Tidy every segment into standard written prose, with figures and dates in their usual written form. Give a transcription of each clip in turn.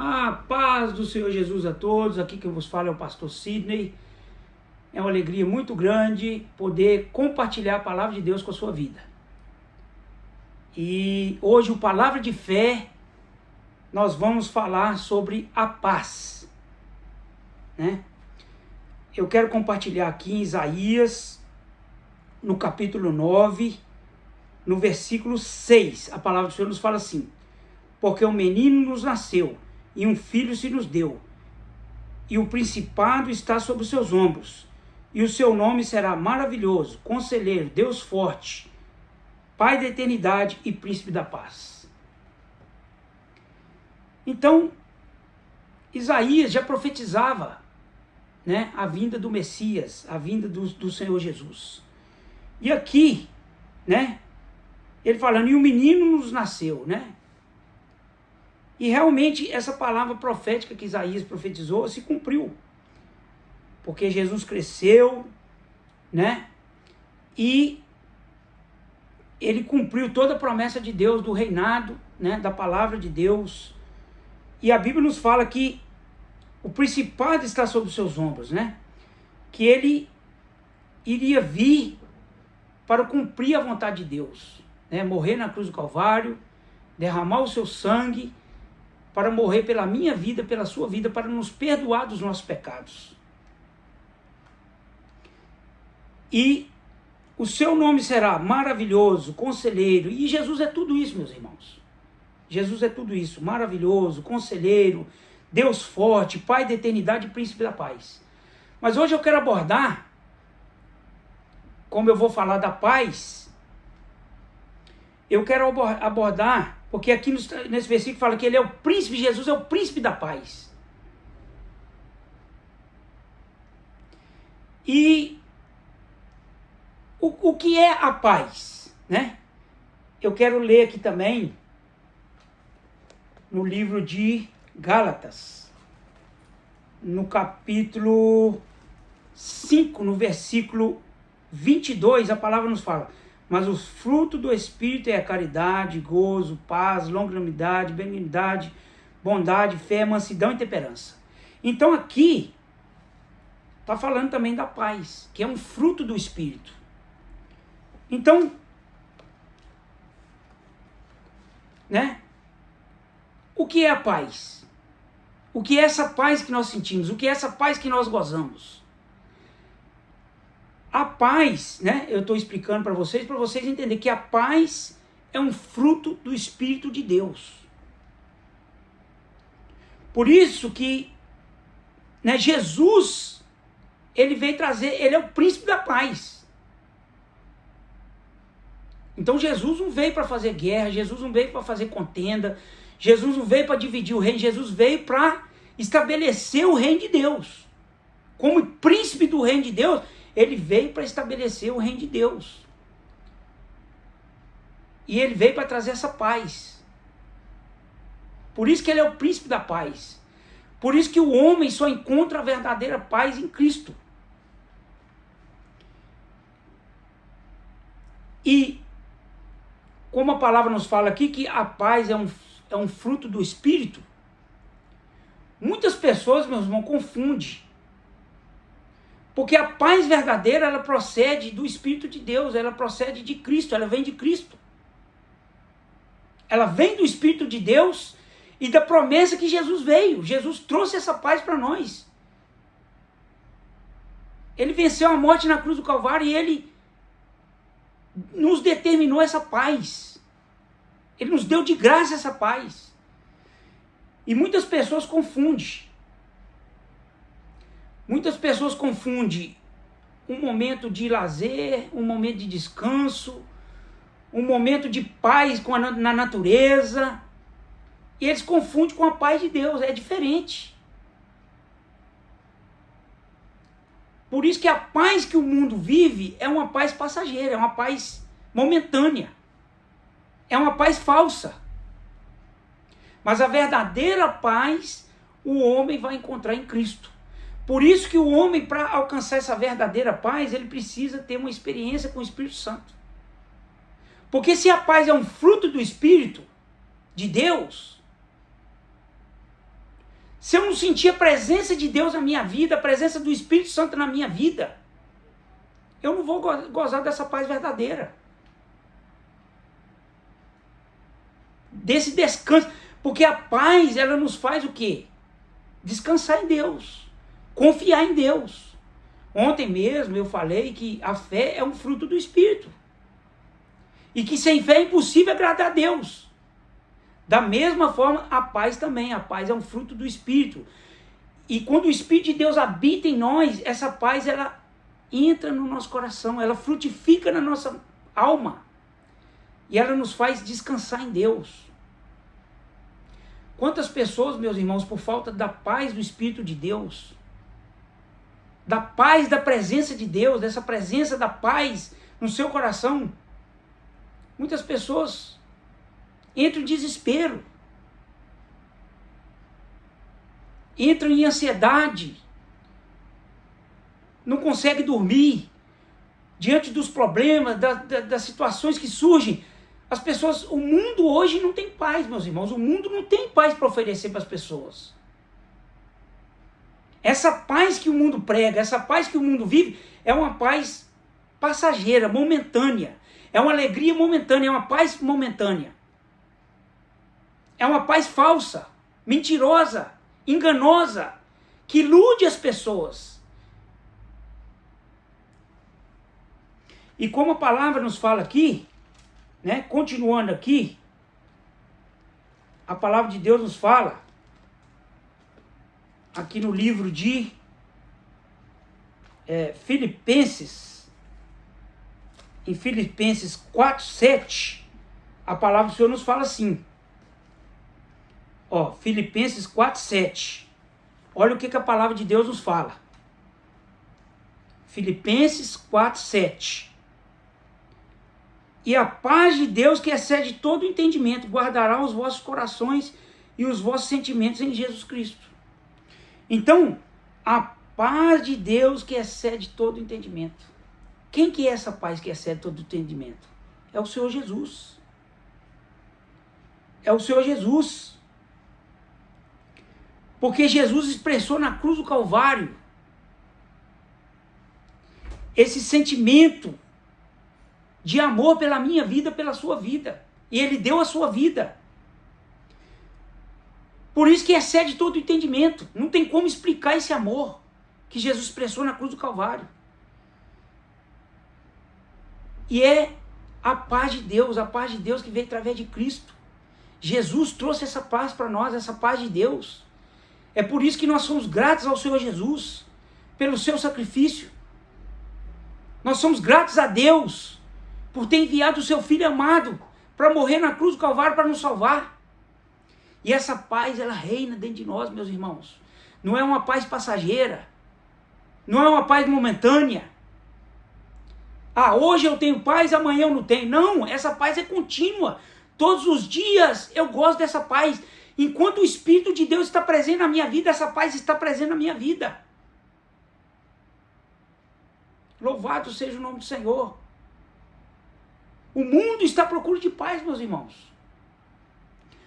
A paz do Senhor Jesus a todos. Aqui quem vos fala é o pastor Sidney. É uma alegria muito grande poder compartilhar a palavra de Deus com a sua vida. E hoje, o Palavra de Fé, nós vamos falar sobre a paz, né? Eu quero compartilhar aqui em Isaías, no capítulo 9, no versículo 6. A palavra do Senhor nos fala assim: porque um menino nos nasceu, e um filho se nos deu, e o principado está sobre os seus ombros, e o seu nome será maravilhoso, conselheiro, Deus forte, Pai da eternidade e príncipe da paz. Então, Isaías já profetizava, né, a vinda do Messias, a vinda do Senhor Jesus. E aqui, né, ele falando, e um menino nos nasceu, né? E realmente essa palavra profética que Isaías profetizou se cumpriu. Porque Jesus cresceu, né? E ele cumpriu toda a promessa de Deus do reinado, né? Da palavra de Deus. E a Bíblia nos fala que o principado está sobre os seus ombros, né? Que ele iria vir para cumprir a vontade de Deus, né? Morrer na cruz do Calvário, derramar o seu sangue, para morrer pela minha vida, pela sua vida, para nos perdoar dos nossos pecados. E o seu nome será maravilhoso, conselheiro. E Jesus é tudo isso, meus irmãos. Jesus é tudo isso, maravilhoso, conselheiro, Deus forte, Pai da eternidade e príncipe da paz. Mas hoje eu quero abordar, como eu vou falar da paz, eu quero abordar, porque aqui nesse versículo fala que ele é o príncipe, Jesus é o príncipe da paz. E o que é a paz, né? Eu quero ler aqui também no livro de Gálatas, no capítulo 5, no versículo 22, a palavra nos fala: mas o fruto do Espírito é a caridade, gozo, paz, longanimidade, benignidade, bondade, fé, mansidão e temperança. Então aqui está falando também da paz, que é um fruto do Espírito. Então, né? O que é a paz? O que é essa paz que nós sentimos? O que é essa paz que nós gozamos? A paz, né? Eu estou explicando para vocês entenderem que a paz é um fruto do Espírito de Deus. Por isso que, né, Jesus, ele veio trazer, ele é o príncipe da paz. Então Jesus não veio para fazer guerra, Jesus não veio para fazer contenda, Jesus não veio para dividir o reino, Jesus veio para estabelecer o reino de Deus. Como príncipe do reino de Deus, ele veio para estabelecer o reino de Deus. E ele veio para trazer essa paz. Por isso que ele é o príncipe da paz. Por isso que o homem só encontra a verdadeira paz em Cristo. E como a palavra nos fala aqui que a paz é um fruto do Espírito, muitas pessoas, meus irmãos, confundem. Porque a paz verdadeira, ela procede do Espírito de Deus, ela procede de Cristo, ela vem de Cristo. Ela vem do Espírito de Deus e da promessa que Jesus veio. Jesus trouxe essa paz para nós. Ele venceu a morte na cruz do Calvário e ele nos determinou essa paz. Ele nos deu de graça essa paz. E muitas pessoas confundem. Muitas pessoas confundem um momento de lazer, um momento de descanso, um momento de paz na natureza. E eles confundem com a paz de Deus, é diferente. Por isso que a paz que o mundo vive é uma paz passageira, é uma paz momentânea. É uma paz falsa. Mas a verdadeira paz o homem vai encontrar em Cristo. Por isso que o homem, para alcançar essa verdadeira paz, ele precisa ter uma experiência com o Espírito Santo. Porque se a paz é um fruto do Espírito de Deus, se eu não sentir a presença de Deus na minha vida, a presença do Espírito Santo na minha vida, eu não vou gozar dessa paz verdadeira. Desse descanso. Porque a paz, ela nos faz o quê? Descansar em Deus. Confiar em Deus. Ontem mesmo eu falei que a fé é um fruto do Espírito. E que sem fé é impossível agradar a Deus. Da mesma forma, a paz também. A paz é um fruto do Espírito. E quando o Espírito de Deus habita em nós, essa paz, ela entra no nosso coração. Ela frutifica na nossa alma. E ela nos faz descansar em Deus. Quantas pessoas, meus irmãos, por falta da paz do Espírito de Deus, da paz da presença de Deus, dessa presença da paz no seu coração, muitas pessoas entram em desespero, entram em ansiedade, não conseguem dormir, diante dos problemas, das situações que surgem. As pessoas, o mundo hoje não tem paz, meus irmãos. O mundo não tem paz para oferecer para as pessoas. Essa paz que o mundo prega, essa paz que o mundo vive, é uma paz passageira, momentânea. É uma alegria momentânea, é uma paz momentânea. É uma paz falsa, mentirosa, enganosa, que ilude as pessoas. E como a palavra nos fala aqui, né? Continuando aqui, a palavra de Deus nos fala, aqui no livro de Filipenses, em Filipenses 4:7, a palavra do Senhor nos fala assim, ó, Filipenses 4:7, olha o que a palavra de Deus nos fala, Filipenses 4:7, e a paz de Deus, que excede todo entendimento, guardará os vossos corações e os vossos sentimentos em Jesus Cristo. Então, a paz de Deus que excede todo entendimento. Quem que é essa paz que excede todo entendimento? É o Senhor Jesus. É o Senhor Jesus. Porque Jesus expressou na cruz do Calvário esse sentimento de amor pela minha vida, pela sua vida. E Ele deu a sua vida. Por isso que excede todo entendimento. Não tem como explicar esse amor que Jesus expressou na cruz do Calvário. E é a paz de Deus que veio através de Cristo. Jesus trouxe essa paz para nós, essa paz de Deus. É por isso que nós somos gratos ao Senhor Jesus, pelo seu sacrifício. Nós somos gratos a Deus por ter enviado o seu Filho amado para morrer na cruz do Calvário para nos salvar. E essa paz, ela reina dentro de nós, meus irmãos. Não é uma paz passageira. Não é uma paz momentânea. Ah, hoje eu tenho paz, amanhã eu não tenho. Não, essa paz é contínua. Todos os dias eu gosto dessa paz. Enquanto o Espírito de Deus está presente na minha vida, essa paz está presente na minha vida. Louvado seja o nome do Senhor. O mundo está à procura de paz, meus irmãos.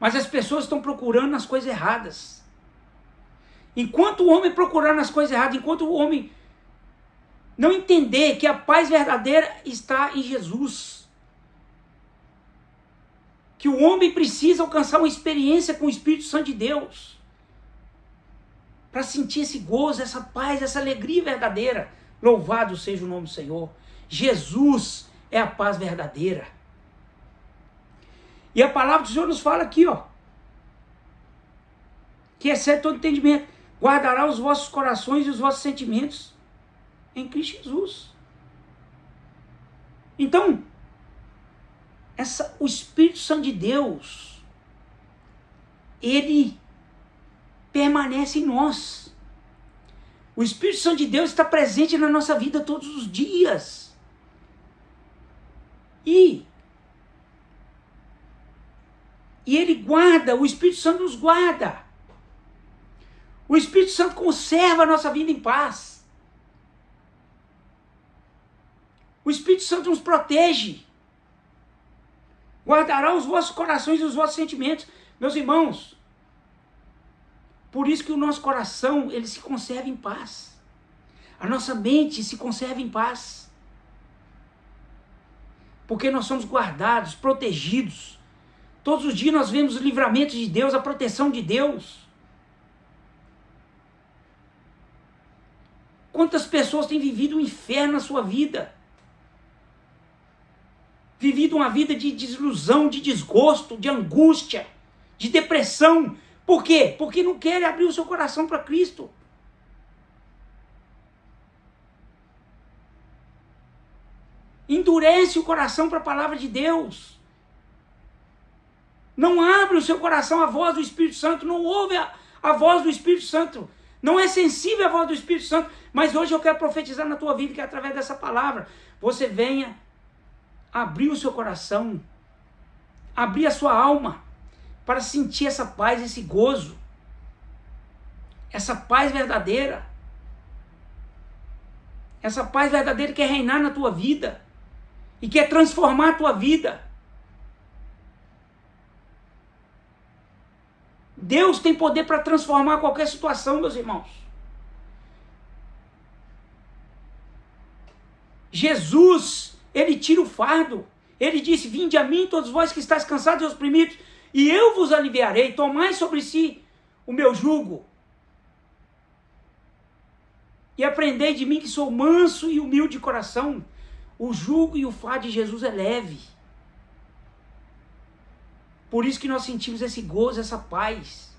Mas as pessoas estão procurando nas coisas erradas. Enquanto o homem procurar nas coisas erradas, enquanto o homem não entender que a paz verdadeira está em Jesus, que o homem precisa alcançar uma experiência com o Espírito Santo de Deus, para sentir esse gozo, essa paz, essa alegria verdadeira. Louvado seja o nome do Senhor. Jesus é a paz verdadeira. E a palavra do Senhor nos fala aqui, ó, que excede todo entendimento, guardará os vossos corações e os vossos sentimentos em Cristo Jesus. Então, o Espírito Santo de Deus, ele permanece em nós. O Espírito Santo de Deus está presente na nossa vida todos os dias. E ele guarda, o Espírito Santo nos guarda. O Espírito Santo conserva a nossa vida em paz. O Espírito Santo nos protege. Guardará os vossos corações e os vossos sentimentos. Meus irmãos, Por isso que o nosso coração, ele se conserva em paz. A nossa mente se conserva em paz. Porque nós somos guardados, protegidos. Todos os dias nós vemos o livramento de Deus, a proteção de Deus. Quantas pessoas têm vivido um inferno na sua vida? Vivido uma vida de desilusão, de desgosto, de angústia, de depressão. Por quê? Porque não querem abrir o seu coração para Cristo. Endurece o coração para a palavra de Deus. Não abre o seu coração à voz do Espírito Santo, não ouve a voz do Espírito Santo. Não é sensível à voz do Espírito Santo. Mas hoje eu quero profetizar na tua vida que através dessa palavra você venha abrir o seu coração, abrir a sua alma para sentir essa paz, esse gozo, essa paz verdadeira. Essa paz verdadeira que quer reinar na tua vida e quer transformar a tua vida. Deus tem poder para transformar qualquer situação, meus irmãos. Jesus, ele tira o fardo. Ele disse: vinde a mim todos vós que estáis cansados e oprimidos, e eu vos aliviarei. Tomai sobre si o meu jugo. E aprendei de mim que sou manso e humilde de coração. O jugo e o fardo de Jesus é leve. Por isso que nós sentimos esse gozo, essa paz.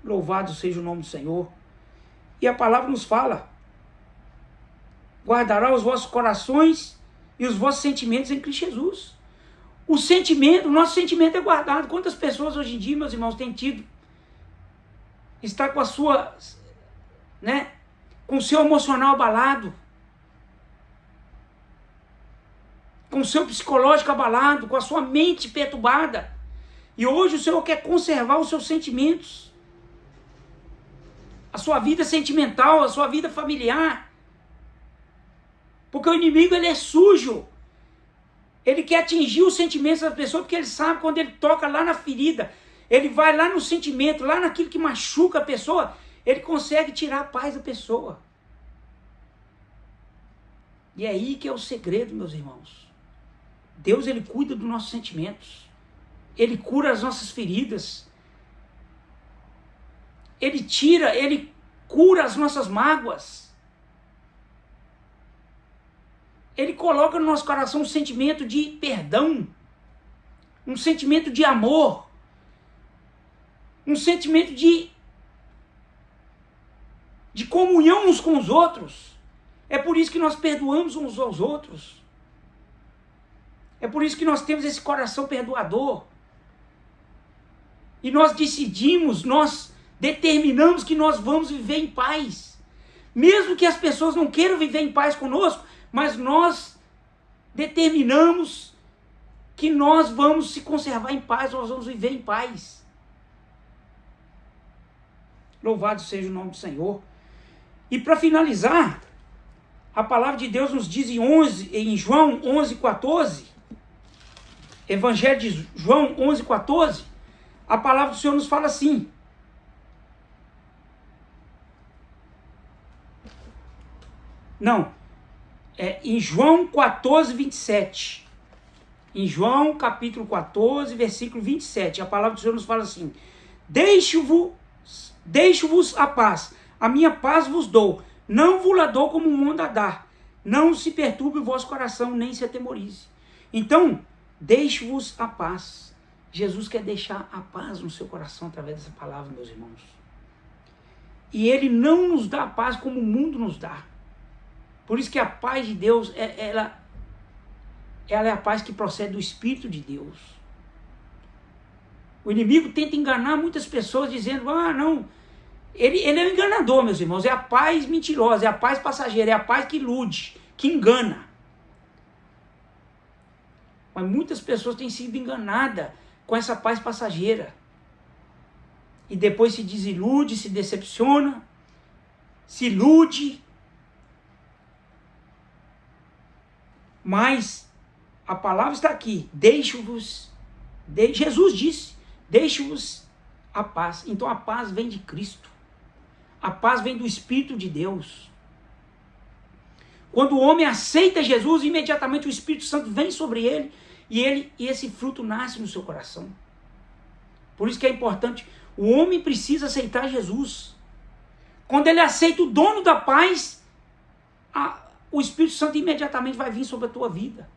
Louvado seja o nome do Senhor. E a palavra nos fala: guardará os vossos corações e os vossos sentimentos em Cristo Jesus. O nosso sentimento é guardado. Quantas pessoas hoje em dia, meus irmãos, têm tido, está com a sua, com o seu emocional abalado, com o seu psicológico abalado, com a sua mente perturbada. E hoje o Senhor quer conservar os seus sentimentos, a sua vida sentimental, a sua vida familiar. Porque o inimigo, ele é sujo. Ele quer atingir os sentimentos da pessoa, porque ele sabe quando ele toca lá na ferida, ele vai lá no sentimento, lá naquilo que machuca a pessoa, ele consegue tirar a paz da pessoa. E é aí que é o segredo, meus irmãos. Deus, ele cuida dos nossos sentimentos. Ele cura as nossas feridas. Ele cura as nossas mágoas. Ele coloca no nosso coração um sentimento de perdão, um sentimento de amor, um sentimento de comunhão uns com os outros. É por isso que nós perdoamos uns aos outros. É por isso que nós temos esse coração perdoador. E nós decidimos, nós determinamos que nós vamos viver em paz. Mesmo que as pessoas não queiram viver em paz conosco, mas nós determinamos que nós vamos se conservar em paz, nós vamos viver em paz. Louvado seja o nome do Senhor. E para finalizar, a palavra de Deus nos diz em João 11:14, Evangelho de João 11:14, a palavra do Senhor nos fala assim: em João 14:27. Em João capítulo 14, versículo 27, a palavra do Senhor nos fala assim: Deixo-vos a paz, a minha paz vos dou, não vos la dou como o mundo a dar. Não se perturbe o vosso coração, nem se atemorize. Então, deixo-vos a paz. Jesus quer deixar a paz no seu coração através dessa palavra, meus irmãos. E ele não nos dá a paz como o mundo nos dá. Por isso que a paz de Deus, ela é a paz que procede do Espírito de Deus. O inimigo tenta enganar muitas pessoas dizendo: não, ele é um enganador, meus irmãos. É a paz mentirosa, é a paz passageira, é a paz que ilude, que engana. Mas muitas pessoas têm sido enganadas com essa paz passageira. E depois se desilude, se decepciona, se ilude. Mas a palavra está aqui: Jesus disse, deixo-vos a paz. Então a paz vem de Cristo. A paz vem do Espírito de Deus. Quando o homem aceita Jesus, imediatamente o Espírito Santo vem sobre ele e esse fruto nasce no seu coração. Por isso que é importante, o homem precisa aceitar Jesus. Quando ele aceita o dono da paz, o Espírito Santo imediatamente vai vir sobre a tua vida.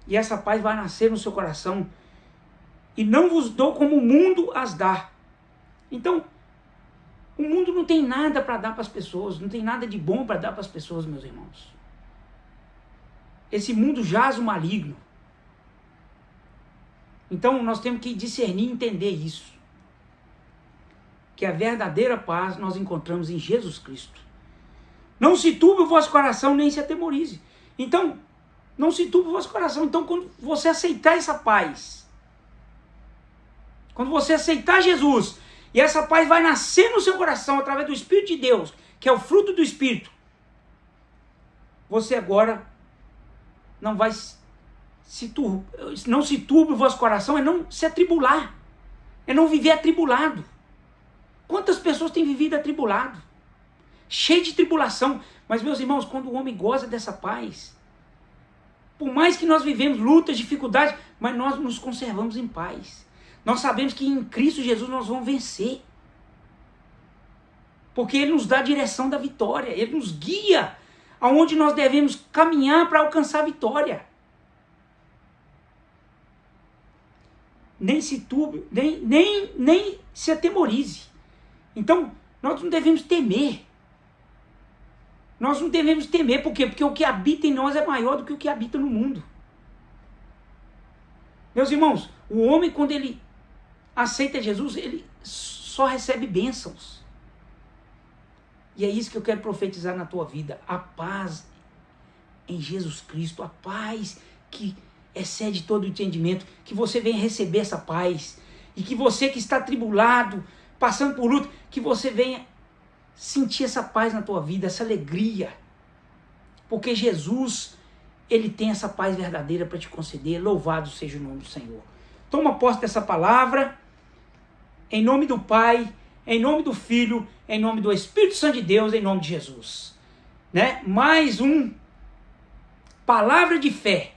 E essa paz vai nascer no seu coração. E não vos dou como o mundo as dá. Então, o mundo não tem nada para dar para as pessoas, não tem nada de bom para dar para as pessoas, meus irmãos. Esse mundo jaz o maligno. Então, nós temos que discernir e entender isso. Que a verdadeira paz nós encontramos em Jesus Cristo. Não se turbe o vosso coração, nem se atemorize. Então, não se turbe o vosso coração. Então, quando você aceitar essa paz, quando você aceitar Jesus, e essa paz vai nascer no seu coração através do Espírito de Deus, que é o fruto do Espírito, você agora não vai não se turbe o vosso coração, é não se atribular, é não viver atribulado. Quantas pessoas têm vivido atribulado? Cheio de tribulação. Mas, meus irmãos, quando o homem goza dessa paz, por mais que nós vivemos lutas, dificuldades, mas nós nos conservamos em paz. Nós sabemos que em Cristo Jesus nós vamos vencer. Porque Ele nos dá a direção da vitória. Ele nos guia aonde nós devemos caminhar para alcançar a vitória. Nem se turbe, nem se atemorize. Então, nós não devemos temer. Nós não devemos temer, por quê? Porque o que habita em nós é maior do que o que habita no mundo. Meus irmãos, o homem, quando ele aceita Jesus, ele só recebe bênçãos. E é isso que eu quero profetizar na tua vida. A paz em Jesus Cristo, a paz que excede todo o entendimento, que você venha receber essa paz, e que você que está atribulado, passando por luta, que você venha sentir essa paz na tua vida, essa alegria, porque Jesus, Ele tem essa paz verdadeira para te conceder. Louvado seja o nome do Senhor. Toma posse dessa palavra, em nome do Pai, em nome do Filho, em nome do Espírito Santo de Deus, em nome de Jesus. Né? Mais palavra de fé.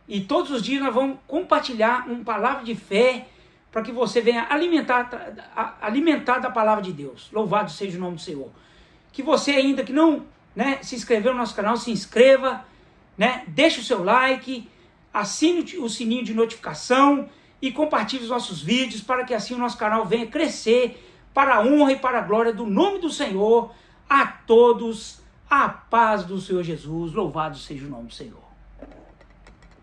E todos os dias nós vamos compartilhar uma palavra de fé para que você venha alimentar da palavra de Deus. Louvado seja o nome do Senhor. Que você ainda que não se inscreveu no nosso canal, se inscreva, deixe o seu like, assine o sininho de notificação e compartilhe os nossos vídeos para que assim o nosso canal venha crescer para a honra e para a glória do nome do Senhor. A todos a paz do Senhor Jesus. Louvado seja o nome do Senhor.